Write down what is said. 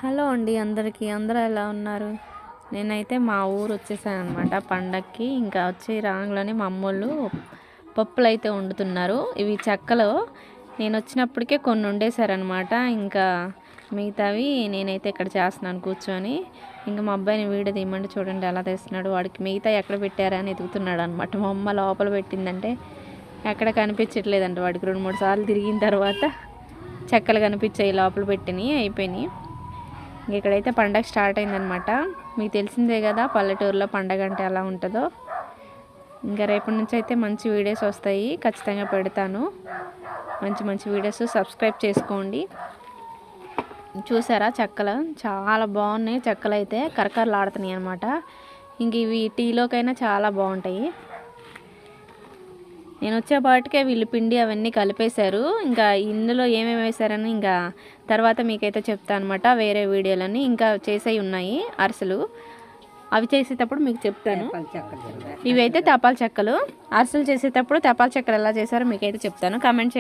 Hello అండి అందరికీ. అందరూ ఎలా ఉన్నారు? నేనైతే మా ఊరు వచ్చేసానమాట పండక్కి. ఇంకా వచ్చి రాగానే మా అమ్మోళ్ళు పప్పులు అయితే వండుతున్నారు. ఇవి చెక్కలు నేను వచ్చినప్పటికే కొన్ని వండేశారనమాట. ఇంకా మిగతావి నేనైతే ఇక్కడ చేస్తున్నాను కూర్చొని. ఇంకా మా అబ్బాయిని వీడియో తీయమంటే చూడండి ఎలా తీస్తున్నాడు. వాడికి మిగతా ఎక్కడ పెట్టారని ఎదుగుతున్నాడు అనమాట. మా అమ్మ లోపల పెట్టిందంటే ఎక్కడ కనిపించట్లేదంట. వాడికి 2-3 సార్లు తిరిగిన తర్వాత చెక్కలు కనిపించాయి, లోపల పెట్టినవి అయిపోయినాయి. ఇక్కడైతే పండగ స్టార్ట్ అయిందనమాట. మీకు తెలిసిందే కదా పల్లెటూరులో పండగ అంటే ఎలా ఉంటుందో. ఇంకా రేపటి నుంచి అయితే మంచి వీడియోస్ వస్తాయి, ఖచ్చితంగా పెడతాను. మంచి మంచి వీడియోస్ సబ్స్క్రైబ్ చేసుకోండి. చూసారా చెక్కలు చాలా బాగున్నాయి. చెక్కలు అయితే కరకరలాడుతున్నాయి అనమాట. ఇంక ఇవి టీలోకైనా చాలా బాగుంటాయి. నేను వచ్చేపాటికే వీళ్ళు పిండి అవన్నీ కలిపేశారు. ఇంకా ఇందులో ఏమేమి వేశారని ఇంకా తర్వాత మీకైతే చెప్తాను అనమాట. వేరే వీడియోలని ఇంకా చేసేవి ఉన్నాయి అరిసెలు, అవి చేసేటప్పుడు మీకు చెప్తాను. ఇవైతే తపాల చెక్కలు. అరిసెలు చేసేటప్పుడు తపాల చెక్కలు ఎలా చేశారో మీకైతే చెప్తాను. కామెంట్ చేయండి.